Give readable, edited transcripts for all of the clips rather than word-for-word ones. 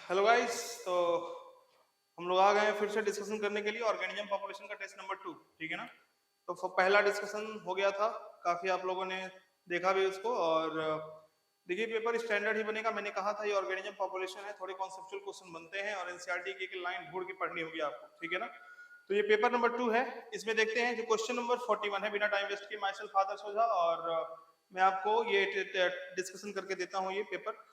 Hello guys. तो हम लोग आ गए हैं फिर से डिस्कशन करने के लिए ऑर्गेनिज्म पॉपुलेशन का टेस्ट नंबर 2। ठीक है ना। तो पहला डिस्कशन हो गया था, काफी आप लोगों ने देखा भी उसको। और देखिए पेपर स्टैंडर्ड ही बनेगा। मैंने कहा था ये ऑर्गेनिज्म पॉपुलेशन है, थोड़े कॉन्सेप्चुअल क्वेश्चन बनते हैं और एनसीईआरटी की एक लाइन ढूंढ के पढ़नी होगी आपको। ठीक है ना। तो ये पेपर नंबर 2 है। इसमें देखते हैं जो क्वेश्चन नंबर 41 है, बिना टाइम वेस्ट किए माई सेल्फ आदर्श ओझा, और मैं आपको ये डिस्कशन करके देता हूँ ये पेपर।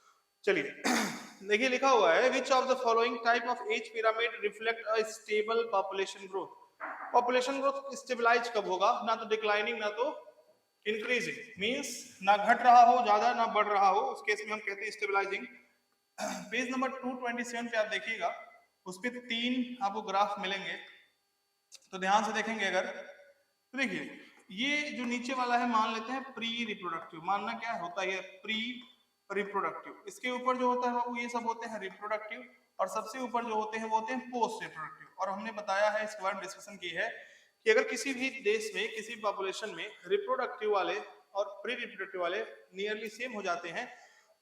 चलिए देखिए लिखा हुआ है, which of the following type of age pyramid reflect a stable population growth. Population growth stabilise कब होगा? ना तो डिक्लाइनिंग ना तो इंक्रीजिंग, मींस ना घट रहा हो ज्यादा ना बढ़ रहा हो, उस केस में हम कहते हैं स्टेबलाइजिंग। पेज नंबर 227 पे आप देखिएगा, उस पे 3 आपको ग्राफ मिलेंगे। तो ध्यान से देखेंगे अगर, तो देखिए ये जो नीचे वाला है मान लेते हैं प्री रिप्रोडक्टिव। मानना क्या होता है? Pre reproductive. इसके ऊपर जो होता है वो ये सब होते हैं रिप्रोडक्टिव, और सबसे ऊपर जो होते हैं वो होते हैं पोस्ट रिप्रोडक्टिव। और हमने बताया है, इसके बारे में डिस्कशन की है कि अगर किसी भी देश में किसी पॉपुलेशन में रिप्रोडक्टिव वाले और प्री रिप्रोडक्टिव वाले नियरली सेम हो जाते हैं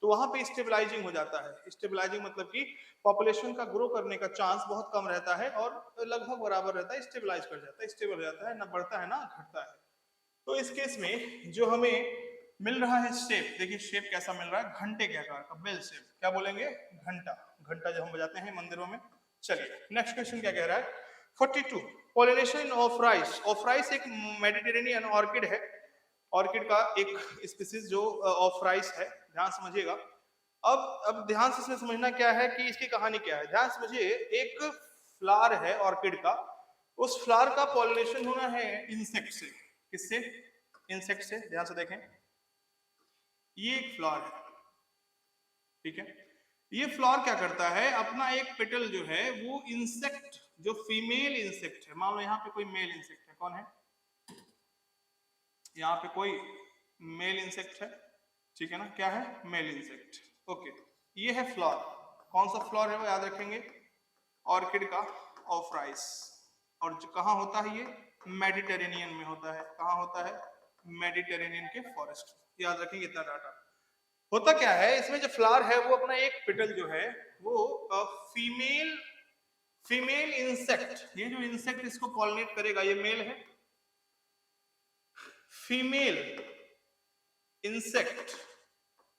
तो वहां पे स्टेबलाइजिंग हो जाता है। स्टेबलाइजिंग मतलब कि पॉपुलेशन का ग्रो करने का चांस बहुत कम रहता है और लगभग बराबर रहता है, स्टेबलाइज कर जाता है, स्टेबल हो जाता है, ना बढ़ता है ना घटता है। तो इस केस में जो हमें मिल रहा है शेप, देखिए शेप कैसा मिल रहा है, घंटे के आकार का, बेल शेप। क्या बोलेंगे? घंटा। घंटा जो हम बजाते हैं मंदिरों में। चलिए नेक्स्ट क्वेश्चन क्या कह रहा है? 42, pollination of rice. Of rice एक मेडिटेरेनियन ऑर्किड है, ऑर्किड का एक स्पीसीज जो ऑफ राइस है। ध्यान समझिएगा। अब ध्यान से इसमें समझना क्या है कि इसकी कहानी क्या है। ध्यान समझिए, एक फ्लावर है ऑर्किड का, उस फ्लावर का पॉलिनेशन होना है इंसेक्ट से। किससे? इंसेक्ट से। ध्यान से देखें, ये एक फ्लावर है, ठीक है। ये फ्लावर क्या करता है, अपना एक पेटल जो है वो इंसेक्ट, जो फीमेल इंसेक्ट है, मान लो यहाँ पे कोई मेल इंसेक्ट है, कौन है यहाँ पे? कोई मेल इंसेक्ट है, ठीक है ना। क्या है? Male insect. ओके, ये है फ्लावर। कौन सा फ्लावर है वो याद रखेंगे? ऑर्किड का ऑफ राइस। और जो कहाँ होता है? ये मेडिटेरेनियन में होता है। कहाँ होता है? मेडिटेरेनियन के फॉरेस्ट। याद रखेंगे इतना डाटा। होता क्या है इसमें, जो फ्लावर है वो अपना एक पेटल जो है वो फीमेल फीमेल इंसेक्ट, ये जो इंसेक्ट इसको पॉलिनेट करेगा ये मेल है। फीमेल इंसेक्ट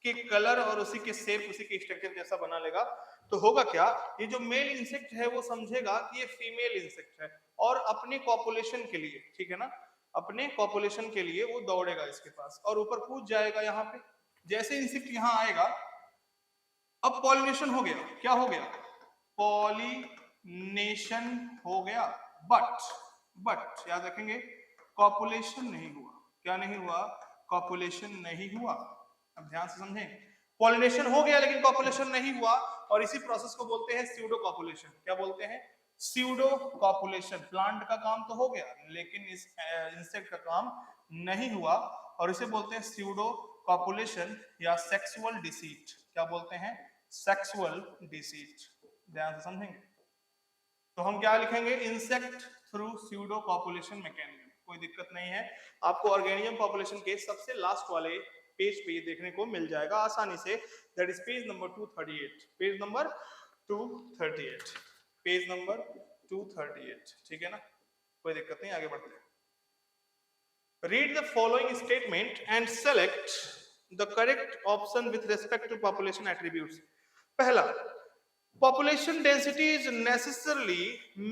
के कलर और उसी के शेप, उसी के स्ट्रक्चर जैसा बना लेगा। तो होगा क्या, ये जो मेल इंसेक्ट है वो समझेगा कि ये फीमेल इंसेक्ट है और अपने पॉपुलेशन के लिए, ठीक है ना, अपने पॉपुलेशन के लिए वो दौड़ेगा इसके पास और ऊपर कूद जाएगा यहाँ पे। जैसे इंसेक्ट यहाँ आएगा, अब पॉलिनेशन हो गया। क्या हो गया? पॉलिनेशन हो गया, बट याद रखेंगे कॉपुलेशन नहीं हुआ। क्या नहीं हुआ? कॉपुलेशन नहीं हुआ। अब ध्यान से समझें, पॉलिनेशन हो गया लेकिन कॉपुलेशन नहीं हुआ, और इसी प्रोसेस को बोलते हैं स्यूडो कॉपुलेशन। क्या बोलते हैं? Pseudo copulation. प्लांट का काम तो हो गया लेकिन इस इंसेक्ट का काम नहीं हुआ, और इसे बोलते हैं स्यूडो कॉपुलेशन या सेक्सुअल डिसीट। क्या बोलते हैं? Sexual deceit. ध्यान से समझेंगे। तो हम क्या लिखेंगे? Insect through pseudo copulation mechanism. कोई दिक्कत नहीं है, आपको ऑर्गेनिज्म पॉपुलेशन के सबसे लास्ट वाले पेज पे ये देखने को मिल जाएगा आसानी से। That is page number 238। Page number 238। Page number 238, ठीक है ना। कोई दिक्कत नहीं, आगे बढ़ते हैं। Read the following statement and select the correct option with respect to population attributes. पहला, population density is necessarily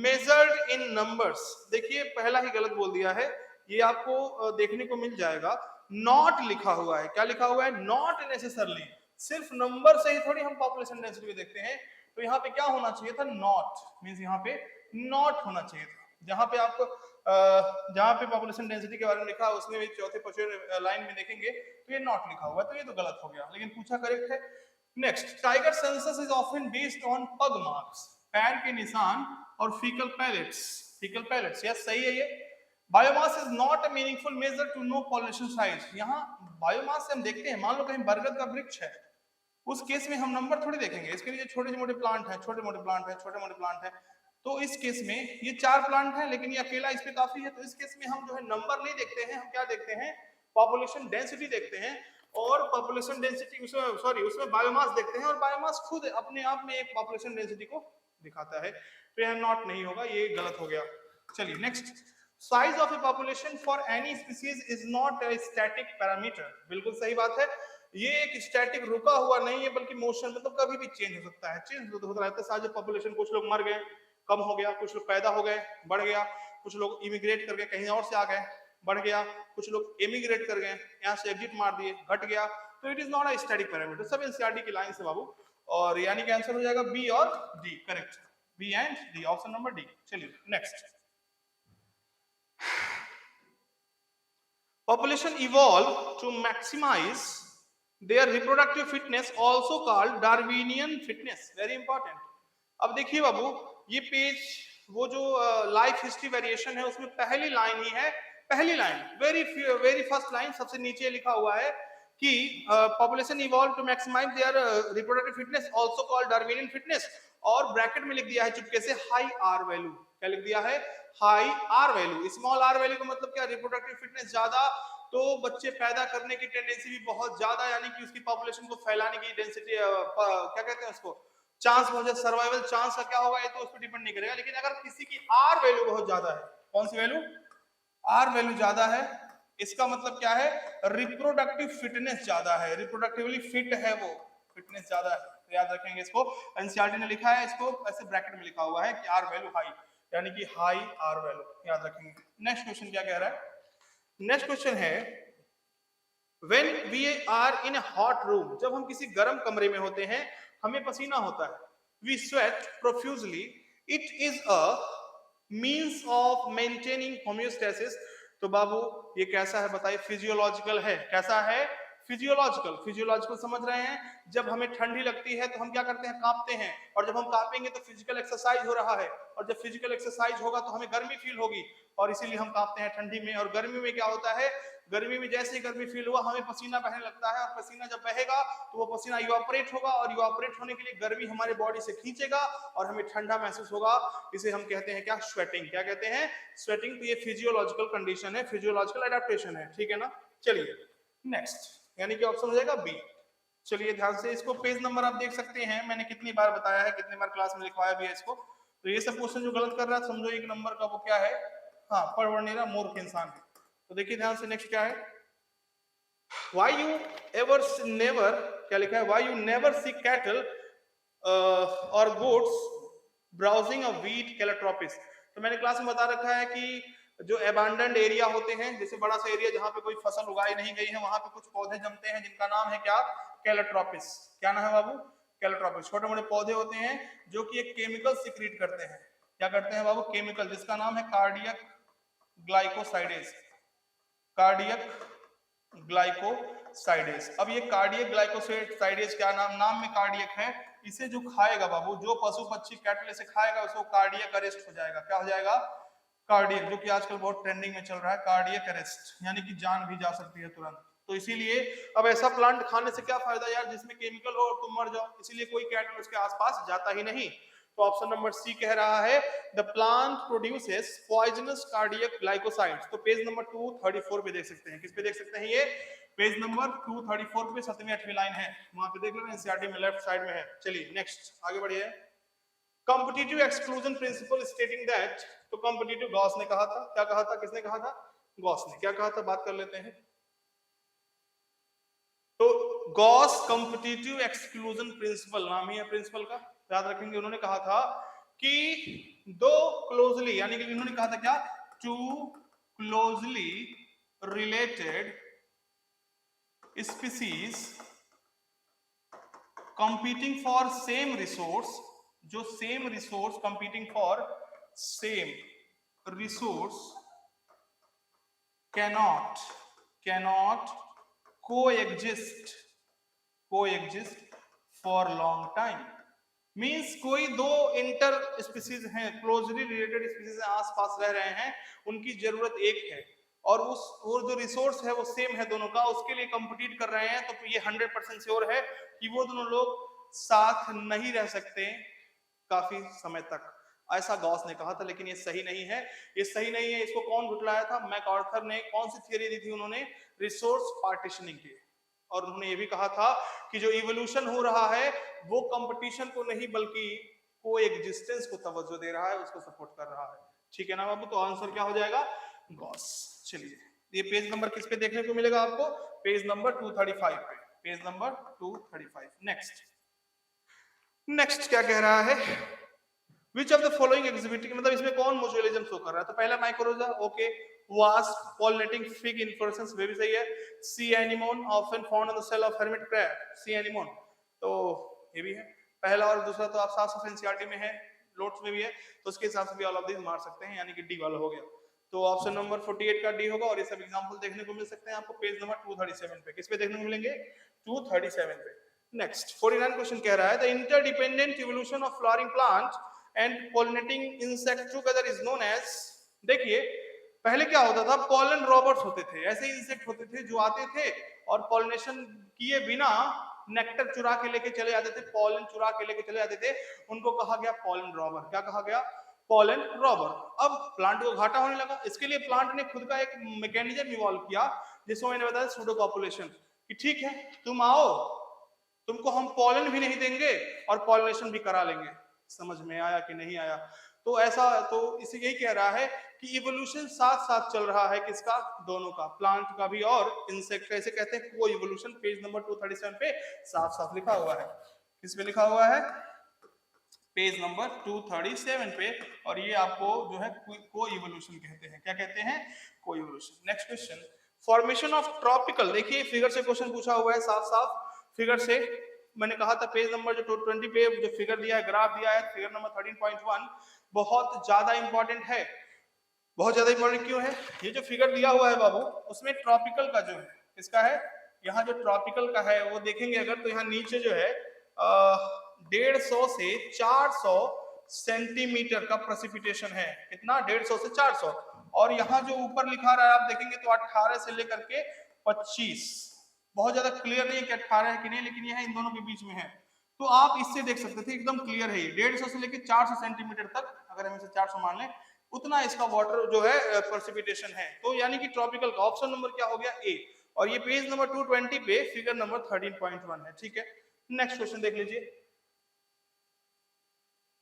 measured in numbers. देखिए पहला ही गलत बोल दिया है, ये आपको देखने को मिल जाएगा। नॉट लिखा हुआ है। क्या लिखा हुआ है? Not necessarily. सिर्फ नंबर से ही थोड़ी हम पॉपुलेशन डेंसिटी देखते हैं। तो यहाँ पे क्या होना चाहिए था? नॉट, मींस यहाँ पे नॉट होना चाहिए था। जहां पे आपको जहां पे पॉपुलेशन डेंसिटी के बारे में लिखा है उसमें भी चौथे पांचवें लाइन में देखेंगे तो ये नॉट लिखा हुआ है, तो ये तो गलत हो गया, लेकिन पूछा करेक्ट है। Next, tiger census is often based on pug marks, पैर के निशान और faecal pellets. Faecal pellets, yes सही है ये। Biomass is not a meaningful measure to know population size. यहाँ बायोमास से हम देखते हैं, मान लो कहीं बरगद का वृक्ष है, उस केस में हम नंबर थोड़ी देखेंगे। इसके लिए छोटे मोटे प्लांट है, छोटे मोटे प्लांट है, छोटे मोटे प्लांट है। तो इस केस में ये 4 प्लांट है लेकिन ये अकेला इस पे काफी है, तो इस केस में हम जो है नंबर नहीं देखते हैं, हम क्या देखते हैं? पॉपुलेशन डेंसिटी देखते हैं। और पॉपुलेशन डेंसिटी उसमें उसमें बायोमास देखते हैं, और बायोमास खुद अपने आप में एक पॉपुलेशन डेंसिटी को दिखाता है। तो यह नॉट नहीं होगा, ये गलत हो गया। चलिए next, size of A population for any species is not a static parameter. बिल्कुल सही बात है, ये एक स्टैटिक रुका हुआ नहीं है, बल्कि मोशन मतलब कभी भी चेंज हो सकता है, चेंज होता रहता है। साइज ऑफ पॉपुलेशन, कुछ लोग मर गए, कम हो गया, कुछ लोग पैदा हो गए, बढ़ गया, कुछ लोग इमिग्रेट कर गए, कहीं और से आ गए, बढ़ गया, कुछ लोग एमिग्रेट कर गए, यहाँ से एग्जिट मार दिए, घट गया। तो it is not a static parameter. सब एनसीईआरटी की लाइन से बाबू, और यानी कि आंसर हो जाएगा बी और D, correct, B and D, option number D. चलिए next, population evolved to maximize their reproductive fitness, also called Darwinian fitness, very important। अब देखिए बाबू, ये पेज वो जो लाइफ हिस्ट्री वेरिएशन है उसमें पहली लाइन ही है, पहली लाइन, वेरी फर्स्ट लाइन, सबसे नीचे लिखा हुआ है कि population evolve to maximise their reproductive fitness, also called Darwinian fitness, और ब्रैकेट में लिख दिया है चुपके से हाई आर वैल्यू। क्या लिख दिया है? High R value. Small R value का मतलब क्या? रिप्रोडक्टिव फिटनेस ज्यादा, तो बच्चे पैदा करने की टेंडेंसी भी बहुत ज्यादा, यानी कि उसकी पॉपुलेशन को फैलाने की डेंसिटी, क्या कहते हैं उसको, चांस बहुत ज्यादा, सर्वाइवल चांस का क्या होगा ये तो उस पर डिपेंड नहीं करेगा। लेकिन अगर किसी की आर वैल्यू बहुत ज्यादा है, कौन सी वैल्यू? आर वैल्यू ज्यादा है, इसका मतलब क्या है? रिप्रोडक्टिव फिटनेस ज्यादा है, रिप्रोडक्टिवली फिट है वो, फिटनेस ज्यादा है। तो याद रखेंगे इसको, एनसीईआरटी ने लिखा है इसको ऐसे ब्रैकेट में लिखा हुआ है कि आर वैल्यू हाई, यानी कि हाई आर वैल्यू, याद रखेंगे। नेक्स्ट क्वेश्चन क्या कह रहा है? नेक्स्ट क्वेश्चन है, when we are in a hot room, जब हम किसी गर्म कमरे में होते हैं, हमें पसीना होता है, we sweat profusely, it is a means of maintaining homeostasis। तो बाबू ये कैसा है बताइए? फिजियोलॉजिकल है। कैसा है? फिजियोलॉजिकल। फिजियोलॉजिकल समझ रहे हैं? जब हमें ठंडी लगती है तो हम क्या करते हैं? कांपते हैं, और जब हम कांपेंगे तो फिजिकल एक्सरसाइज हो रहा है, और जब फिजिकल एक्सरसाइज होगा तो हमें गर्मी फील होगी, और इसीलिए हम कांपते हैं ठंडी में। और गर्मी में क्या होता है? गर्मी में जैसे ही गर्मी फील हुआ हमें पसीना बहने लगता है, और पसीना जब बहेगा तो वो पसीना इवापोरेट होगा, और इवापोरेट होने के लिए गर्मी हमारे बॉडी से खींचेगा और हमें ठंडा महसूस होगा। इसे हम कहते हैं क्या? स्वेटिंग। क्या कहते हैं? स्वेटिंग। तो ये फिजियोलॉजिकल कंडीशन है, फिजियोलॉजिकल एडेप्टेशन है, ठीक है ना। चलिए नेक्स्ट, यानी कि ऑप्शन हो जाएगा बी। चलिए ध्यान से, इसको पेज नंबर आप देख सकते हैं, मैंने कितनी बार बताया है, कितनी बार क्लास में लिखवाया भी है इसको। तो ये सब क्वेश्चन जो गलत कर रहा है समझो एक नंबर का वो क्या है? हाँ, पढ़ मूर्ख इंसान है। तो देखिए ध्यान से, नेक्स्ट क्या है? Why you ever never, क्या लिखा है? Why you never see cattle or goats browsing a wheat calotropis। तो मैंने क्लास में बता रखा है कि जो एबंडेंड एरिया होते हैं, जैसे बड़ा सा एरिया जहां पे कोई फसल उगाई नहीं गई है, वहां पे कुछ पौधे जमते हैं जिनका नाम है क्या? कैलोट्रोपिस। क्या नाम है बाबू? कैलोट्रोपिस। छोटे मोटे पौधे होते हैं जो कि एक केमिकल सिक्रीट करते हैं। क्या करते हैं बाबू? केमिकल, जिसका नाम है कार्डियक ग्लाइकोसाइडेज। Cardiac glycosidase. अब ये कार्डियक ग्लाइकोसाइडेज क्या नाम में कार्डियक है, इसे जो खाएगा बाबू, जो पशु पक्षी कैटल से खाएगा उसको कार्डियक अरेस्ट हो जाएगा। क्या हो जाएगा? कार्डियक, जो कि आजकल बहुत ट्रेंडिंग में चल रहा है, कार्डियक अरेस्ट, यानी कि जान भी जा सकती है तुरंत। तो इसीलिए अब ऐसा प्लांट खाने से क्या फायदा यार जिसमें केमिकल हो और तुम मर जाओ, इसीलिए कोई कैटल उसके आसपास जाता ही नहीं। तो ऑप्शन नंबर सी कह रहा है the plant produces poisonous cardiac glycosides. तो पेज नंबर 234 पे देख सकते हैं। किस पे देख सकते हैं? ये पेज नंबर 234 पे 7वीं 8वीं लाइन है, वहां पे देख लो, एनसीईआरटी में लेफ्ट साइड में है। चलिए नेक्स्ट आगे बढ़िए। Competitive exclusion principle stating that. तो कॉम्पिटिटिव गॉस ने कहा था। क्या कहा था? किसने कहा था? गॉस ने। क्या कहा था? बात कर लेते हैं। तो गॉस कॉम्पिटिटिव एक्सक्लूजन प्रिंसिपल नाम ही है प्रिंसिपल का, याद रखेंगे। उन्होंने कहा था कि दो क्लोजली, यानी कि इन्होंने कहा था क्या? Two closely related species competing for same resource, जो same resource, competing for same resource cannot coexist for long time. Means कोई दो इंटर स्पीसीज हैं, क्लोजली रिलेटेड स्पीसीज आसपास रह रहे हैं, उनकी जरूरत एक है, और वो जो रिसोर्स है वो सेम है दोनों का, उसके लिए कंपीट कर रहे हैं। तो ये 100% श्योर है कि वो दोनों लोग साथ नहीं रह सकते काफी समय तक। ऐसा गॉस ने कहा था, लेकिन ये सही नहीं है। ये सही नहीं है, इसको कौन झुटलाया था? मैकआर्थर ने। कौन सी थियरी दी थी उन्होंने? रिसोर्स पार्टीशनिंग की। और उन्होंने ये भी कहा था कि जो इवोल्यूशन हो रहा है वो कंपटीशन को नहीं बल्कि को एग्जिस्टेंस को तवज्जो दे रहा है, उसको सपोर्ट कर रहा है। ठीक है ना बाबू, तो आंसर क्या हो जाएगा? गॉस। चलिए ये पेज नंबर किस पे देखने को मिलेगा आपको? पेज नंबर 235 पे, पेज नंबर 235। नेक्स्ट क्या कह रहा है? Which of the following exhibiting, मतलब इसमें कौन म्यूचुअलिज्म शो कर रहा है? तो पहला mycorrhiza, okay. Wasp pollinating fig inflorescence, वे भी सही है। Sea anemone often found on the shell of hermit crab, sea anemone, तो ये भी है। पहला और दूसरा तो आप साफ साफ एनसीईआरटी में है, नोट्स में भी है, तो उसके हिसाब से भी ऑल ऑफ दिस मार सकते हैं, यानी कि डी वाला हो गया। तो ऑप्शन नंबर 48 का डी होगा, और ये सब एग्जांपल देखने को मिल सकते हैं आपको पेज नंबर 237 पे। किस पे देखने को मिलेंगे? 237 पे। नेक्स्ट 49 क्वेश्चन कह रहा है the interdependent evolution of flowering plant and pollinating insect together is known as. देखिए पहले क्या होता था, पॉलन रॉबर्ट्स होते थे, ऐसे इंसेक्ट होते थे जो आते थे और पॉलिनेशन किए बिना नेक्टर चुरा के लेके चले जाते थे, पॉलन चुरा के लेके चले जाते थे, उनको कहा गया पॉलन रॉबर। क्या कहा गया? Pollen robber. अब प्लांट को घाटा होने लगा, इसके लिए प्लांट ने खुद का एक मैकेनिज्म इवॉल्व किया, जिसको मैंने बताया सूडो कॉपुलेशन, कि ठीक है तुम आओ, तुमको हम पॉलन भी नहीं देंगे और पॉलिनेशन भी करा लेंगे। समझ में आया कि नहीं आया? तो ऐसा, तो इसे यही कह रहा है कि इवोल्यूशन साथ साथ चल रहा है, किसका? दोनों का, प्लांट का भी और इंसेक्ट का। इसे कहते हैं को इवोल्यूशन। पेज नंबर 237 पे साफ साफ लिखा हुआ है। किस पे लिखा हुआ है? पेज नंबर 237 पे। और ये आपको जो है को इवोल्यूशन कहते हैं। क्या कहते हैं? को evolution. Next question, formation of tropical, देखिए फिगर से क्वेश्चन पूछा हुआ है, साफ साफ फिगर से। मैंने कहा था पेज नंबर जो 20 पे जो फिगर दिया है, ग्राफ दिया है, फिगर नंबर 13.1 बहुत ज्यादा इंपॉर्टेंट है। बहुत ज्यादा इंपॉर्टेंट क्यों है? ये जो फिगर दिया हुआ है बाबू, उसमें ट्रॉपिकल का जो है, इसका है, यहाँ जो ट्रॉपिकल का है वो देखेंगे अगर, तो यहाँ नीचे जो है 150 से 400 सेंटीमीटर का प्रेसिपिटेशन है। कितना? 150 से 400। और यहाँ जो ऊपर लिखा रहा है आप देखेंगे तो 18 से लेकर के 25। बहुत ज्यादा क्लियर नहीं है कि 18 है कि नहीं, लेकिन यह इन दोनों के बीच में है। तो आप इससे देख सकते थे, एकदम क्लियर है। 150 से लेकर 400 सेंटीमीटर तक, अगर हम इसे 400 मान लें, उतना इसका वाटर जो है प्रेसिपिटेशन है। तो यानी कि ट्रॉपिकल का ऑप्शन नंबर क्या हो गया? ए। और ये पेज नंबर 220 पे फिगर नंबर 13.1 है। ठीक है, नेक्स्ट क्वेश्चन देख लीजिए।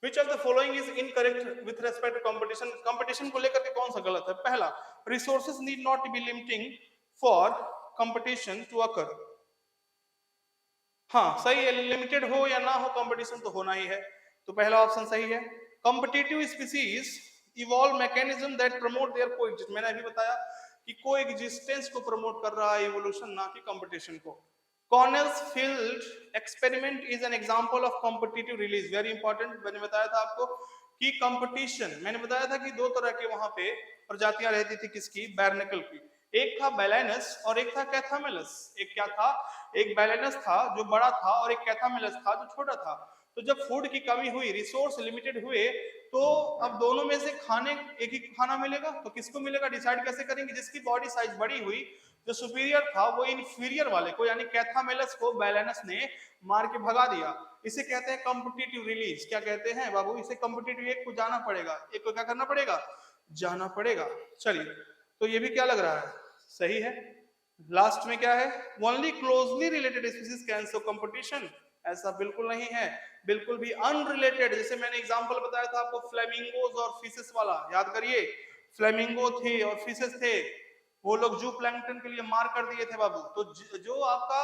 Which of the following is incorrect with respect to competition? Competition को लेकर के कौन सा गलत है? पहला, resources need not be limiting for competition to occur। हाँ सही है, लिमिटेड हो या ना हो कंपटीशन तो होना ही है, तो पहला ऑप्शन सही है। Competitive species evolve mechanism that promote their coexist, मैंने अभी बताया कि कोएग्जिस्टेंस को प्रमोट कर रहा है इवोल्यूशन, ना कि कंपटीशन को। Connell's field experiment is an example of competitive release, very important. मैंने बताया था आपको कि कंपटीशन, मैंने बताया था कि दो तरह के वहां पे प्रजातियां रहती थी, किसकी? बैर्नेकल की। एक था बैलेनस और एक था कैथामेलस। एक क्या था? एक बैलेनस था जो बड़ा था और एक कैथामेलस था जो छोटा था। तो जब फूड की कमी हुई, रिसोर्स लिमिटेड हुए, तो अब दोनों में से खाने एक ही खाना मिलेगा, तो किसको मिलेगा डिसाइड कैसे करेंगे? जिसकी बॉडी साइज बड़ी हुई, जो सुपीरियर था, वो इंफीरियर वाले को यानी कैथामेलस को बैलेनस ने मार के भगा दिया। इसे कहते हैं कॉम्पिटिटिव रिलीज। क्या कहते हैं बाबू? इसे कॉम्पिटिटिव, एक को जाना पड़ेगा, एक को क्या करना पड़ेगा? जाना पड़ेगा। चलिए, तो ये भी क्या लग रहा है? सही है। लास्ट में क्या है? Only closely related species can show competition, ऐसा बिल्कुल नहीं है, बिल्कुल भी अनरिलेटेड। जैसे मैंने एग्जांपल बताया था आपको फ्लेमिंगोज और फिशेस वाला, याद करिए। फ्लेमिंगो थे और फिशेस थे, वो लोग जू प्लैंकटन के लिए मार कर दिए थे बाबू। तो जो आपका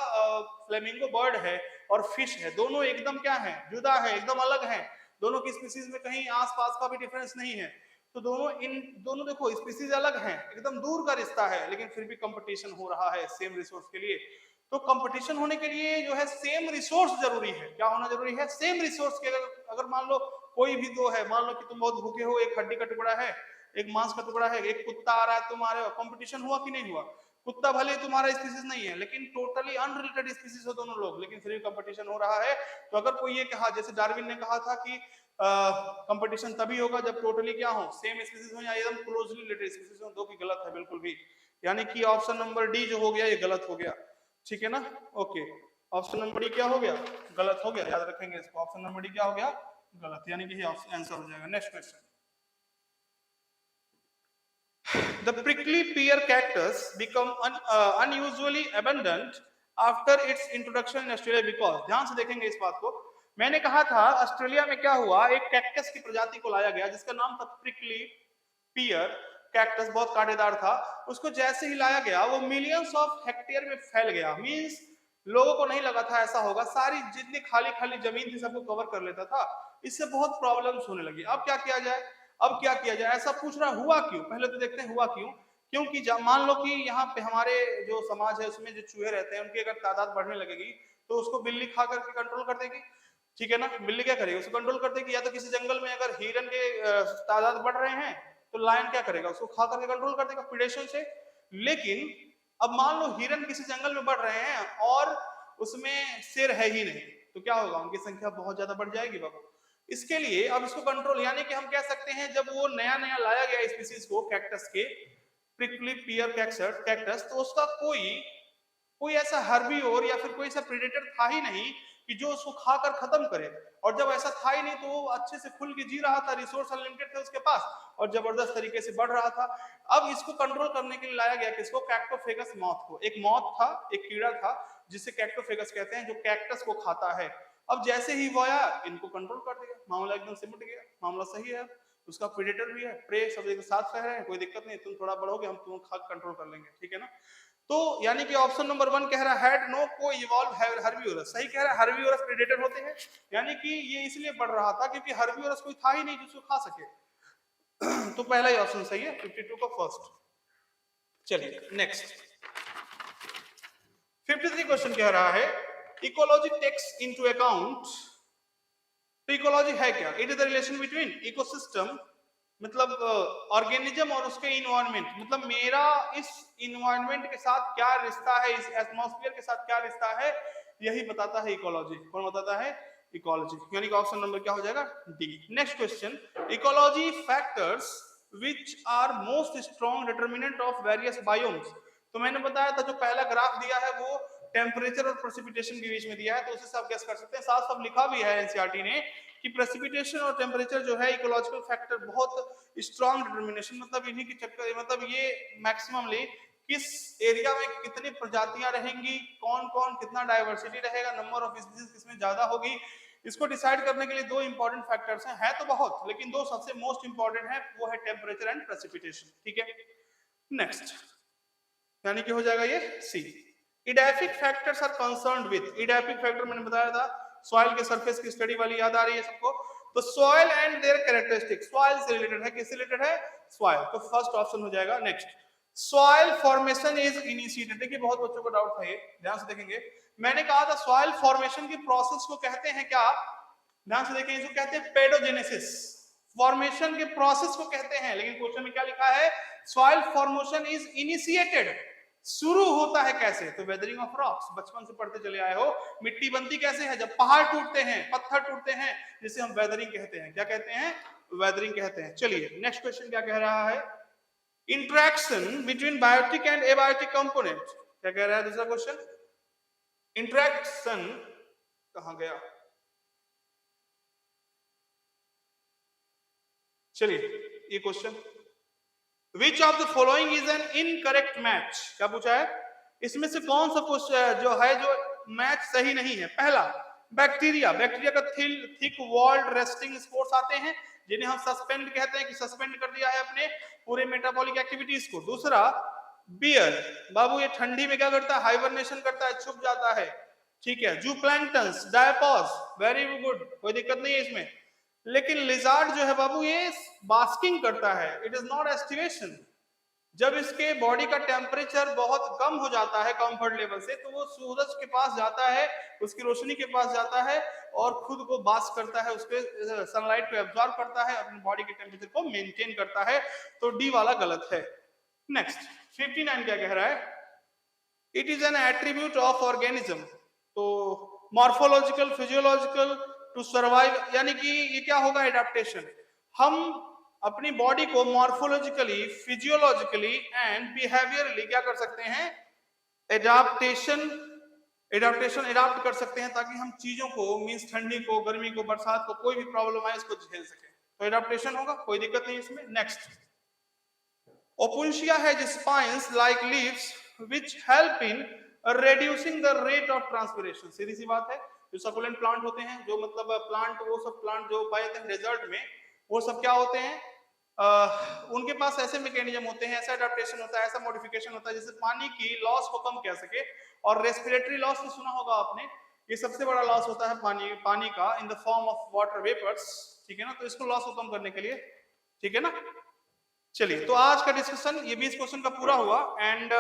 फ्लेमिंगो बर्ड है और फिश है, दोनों एकदम क्या है? जुदा है, एकदम अलग है। दोनों की स्पीसीज में कहीं आसपास का भी डिफरेंस नहीं है। तो दोनों देखो स्पीसीज अलग हैं, एकदम दूर का रिश्ता है, लेकिन फिर भी कंपटीशन हो रहा है सेम रिसोर्स के लिए। तो कंपटीशन होने के लिए जो है सेम रिसोर्स जरूरी है। क्या होना जरूरी है? सेम रिसोर्स के। अगर मान लो कोई भी दो है, मान लो कि तुम बहुत भूखे हो, एक हड्डी का टुकड़ा है, एक मांस का टुकड़ा है, एक कुत्ता आ रहा है, तुम आ रहे हो, कंपटीशन हुआ कि नहीं हुआ? कुत्ता भले तुम्हारा स्पीसीज नहीं है, लेकिन टोटली अनरिलेटेड स्पीसीज हो दोनों लोग, लेकिन फिर भी कंपटीशन हो रहा है। तो अगर कोई ये कहा, जैसे डार्विन ने कहा था कि कंपटीशन तभी होगा जब टोटली क्या हो? सेम स्पीसीज हो या एकदम क्लोजली रिलेटेड स्पीसीज हो, दो की गलत है बिल्कुल भी। यानी कि ऑप्शन नंबर डी जो हो गया ये गलत हो गया। ठीक है ना? ओके, ऑप्शन नंबर डी क्या हो गया? गलत हो गया, याद रखेंगे इसको। ऑप्शन नंबर डी क्या हो गया? गलत, यानी कि ये आंसर हो जाएगा। Next question, the prickly pear cactus become unusually abundant after it's introduction in Australia because, ध्यान से देखेंगे इस बात को, मैंने कहा था ऑस्ट्रेलिया में क्या हुआ, एक कैक्टस की प्रजाति को लाया गया जिसका नाम था प्रिकली पियर कैक्टस, बहुत कांटेदार था। उसको जैसे ही लाया गया वो मिलियंस ऑफ हेक्टेयर में फैल गया, मींस लोगों को नहीं लगा था ऐसा होगा, सारी जितनी खाली खाली जमीन थी सबको कवर कर लेता था, इससे बहुत प्रॉब्लम्स होने लगी। अब क्या किया जाए, अब क्या किया जाए, ऐसा पूछ रहा हुआ क्यों, पहले तो देखते हैं हुआ क्यों। क्योंकि मान लो कि यहाँ पे हमारे जो समाज है उसमें जो चूहे रहते हैं उनकी अगर तादाद बढ़ने लगेगी तो उसको बिल्ली खा करके कंट्रोल कर देगी, ठीक है ना। बिल्ली क्या करेगी, उसको कंट्रोल कर देगी। या तो किसी जंगल में अगर हिरन के तादाद बढ़ रहे हैं तो लायन क्या करेगा, उसको खा करके कंट्रोल कर देगा प्रीडेशन से। लेकिन अब मान लो हिरन किसी जंगल में बढ़ रहे हैं और उसमें शेर है ही नहीं, तो क्या होगा, उनकी संख्या बहुत ज्यादा बढ़ जाएगी बाबू। इसके लिए अब इसको कंट्रोल, यानी कि हम कह सकते हैं जब वो नया नया लाया गया स्पीसीज को कैक्टस के, प्रिकली पियर कैक्टस, तो उसका कोई ऐसा हर्बीओर या फिर कोई ऐसा प्रेडेटर था ही नहीं कि जो उसको खाकर खत्म करे। और जब ऐसा था ही नहीं तो वो अच्छे से खुल के जी रहा था, रिसोर्स अनलिमिटेड थे उसके पास और जबरदस्त तरीके से बढ़ रहा था। अब इसको कंट्रोल करने के लिए लाया गया किसको, कैक्टोफेगस मॉथ को। एक मॉथ था, एक कीड़ा था जिसे कैक्टोफेगस कहते हैं, जो कैक्टस को खाता है। अब जैसे ही वो आया इनको कंट्रोल कर दिया, मामला एकदम सिमट गया, मामला सही है। उसका प्रेडेटर भी है, प्रे सब एक साथ रह रहे हैं, कोई दिक्कत नहीं, तुम थोड़ा बढ़ोगे हम तुम्हें खा कंट्रोल कर लेंगे, ठीक है ना। तो यानी कि ऑप्शन नंबर 1 कह रहा है हैड नो को इवॉल्व हर्बिवोरस, सही कह रहा है, हर्बिवोरस प्रेडेटर होते हैं, यानी कि ये इसलिए बढ़ रहा था क्योंकि हर्बिवोरस कोई था ही नहीं जिसको खा सके। तो पहला ही ऑप्शन सही है, 52 का फर्स्ट। चलिए नेक्स्ट 53 क्वेश्चन कह रहा है इकोलॉजी टेक्स इनटू अकाउंट। तो इकोलॉजी है क्या, it is the relation between ecosystem मतलब ऑर्गेनिज्म और उसके इन्वायरमेंट, मतलब मेरा इस इन्वायरमेंट के साथ क्या रिश्ता है, इस एटमॉस्फेयर के साथ क्या रिश्ता है, यही बताता है इकोलॉजी। कौन बताता है, इकोलॉजी, यानी कि ऑप्शन नंबर क्या हो जाएगा, D. Next question, ecology factors which are most strong determinant of various biomes. तो मैंने बताया था जो पहला ग्राफ दिया है वो टेम्परेचर और प्रेसिपिटेशन के बीच में दिया है, तो उसे सब गेस कर सकते हैं। साथ साथ लिखा भी है एनसीईआरटी ने कि प्रेसिपिटेशन और टेम्परेचर जो है इकोलॉजिकल फैक्टर बहुत स्ट्रॉन्ग डिटर्मिनेशन, मतलब इन्हीं की चक्कर, मतलब ये मैक्सिममली किस एरिया में कितनी प्रजातियां रहेंगी, कौन कौन कितना डाइवर्सिटी रहेगा, नंबर ऑफ स्पीशीज किसमें ज्यादा होगी, इसको डिसाइड करने के लिए दो इंपॉर्टेंट फैक्टर्स हैं, है तो बहुत लेकिन दो सबसे मोस्ट इंपॉर्टेंट है, वो है टेम्परेचर एंड प्रेसिपिटेशन, ठीक है। नेक्स्ट यानी कि हो जाएगा ये C. Edaphic factors are concerned with, edaphic factor मैंने बताया था सॉइल के सरफेस की स्टडी वाली, याद आ रही है सबको। तो soil and there characteristic, soil से रिलेटेड है, किससे रिलेटेड है, सॉइल, तो फर्स्ट ऑप्शन हो जाएगा। Next soil formation is initiated, देखिए बहुत बच्चों को डाउट था ये, ध्यान से देखेंगे। मैंने कहा था सॉइल फॉर्मेशन की प्रोसेस को कहते हैं क्या, ध्यान से देखें, इसको कहते हैं पेडोजेनेसिस, फॉर्मेशन के प्रोसेस को कहते हैं, लेकिन क्वेश्चन में क्या लिखा है, सॉइल फॉर्मेशन इज इनिशिएटेड, शुरू होता है कैसे, तो वेदरिंग ऑफ रॉक्स, बचपन से पढ़ते चले आए हो, मिट्टी बनती कैसे है, जब पहाड़ टूटते हैं, पत्थर टूटते हैं, जिसे हम वेदरिंग कहते हैं, क्या कहते हैं, वेदरिंग कहते हैं। चलिए नेक्स्ट क्वेश्चन क्या कह रहा है, interaction between biotic and abiotic component, क्या कह रहा है दूसरा क्वेश्चन, इंटरेक्शन कहां गया, चलिए ये question, which of the following is an incorrect match, क्या पूछा है, इसमें से कौन सा क्वेश्चन जो है जो मैच सही नहीं है। पहला बैक्टीरिया, बैक्टीरिया का थिक वॉल्ड रेस्टिंग स्पोर्स आते हैं जिन्हें हम सस्पेंड कहते हैं कि सस्पेंड कर दिया है अपने पूरे मेटाबॉलिक एक्टिविटीज को। दूसरा बियर, बाबू ये ठंडी में क्या करता है, हाइबरनेशन करता है, छुप जाता है, ठीक है। जूप्लैंक्टन्स, डायपॉस, वेरी गुड, कोई दिक्कत नहीं है इसमें। लेकिन लिजार्ड जो है बाबू ये बास्किंग करता है, इट इज नॉट एस्टिवेशन। जब इसके बॉडी का टेम्परेचर बहुत कम हो जाता है कंफर्ट लेवल से, तो वो सूरज के पास जाता है, उसकी रोशनी के पास जाता है और खुद को बास्क करता है, उसके सनलाइट को एब्जॉर्ब करता है, अपनी बॉडी के टेम्परेचर को मेंटेन करता है, तो डी वाला गलत है। नेक्स्ट 59 क्या कह रहा है, it is an attribute of organism, तो मॉर्फोलॉजिकल, फिजियोलॉजिकल टू सर्वाइव, यानी कि ये क्या होगा, एडाप्टेशन। हम अपनी बॉडी को मॉर्फोलॉजिकली, फिजियोलॉजिकली एंड बिहेवियरली क्या कर सकते हैं, एडाप्टेशन एडाप्ट कर सकते हैं, ताकि हम चीजों को, मींस ठंडी को, गर्मी को, बरसात को, कोई भी प्रॉब्लम आए इसको झेल सके, तो एडाप्टेशन होगा, कोई दिक्कत नहीं इसमें। नेक्स्ट ओपुंशिया है spines like leaves which help in reducing the rate of transpiration, सीधी सी बात है। जो सकुलेंट प्लांट होते हैं, जो मतलब प्लांट, वो सब प्लांट जो पाए जाते हैं डेजर्ट में, वो सब क्या होते हैं, उनके पास ऐसे मैकेनिज्म होते हैं, ऐसा अडेप्टेशन होता है, ऐसा मॉडिफिकेशन होता है जिससे पानी की लॉस को कम कर सके। और रेस्पिरेटरी लॉस तो सुना होगा आपने, ये सबसे बड़ा लॉस होता है पानी का in the form of water vapours, ठीक है ना। तो इसको लॉस को कम करने के लिए, ठीक है ना। चलिए, तो आज का डिस्कशन ये 20 क्वेश्चन का पूरा हुआ एंड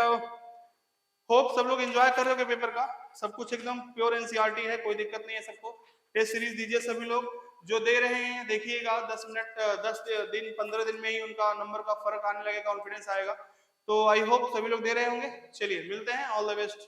होप सब लोग एंजॉय कर रहे हो पेपर का। सब कुछ एकदम प्योर एनसीईआरटी है, कोई दिक्कत नहीं है सबको। टेस्ट सीरीज दीजिए सभी लोग, जो दे रहे हैं देखिएगा 10 मिनट 10 दिन 15 दिन में ही उनका नंबर का फर्क आने लगेगा, कॉन्फिडेंस आएगा। तो आई होप सभी लोग दे रहे होंगे। चलिए मिलते हैं, ऑल द बेस्ट।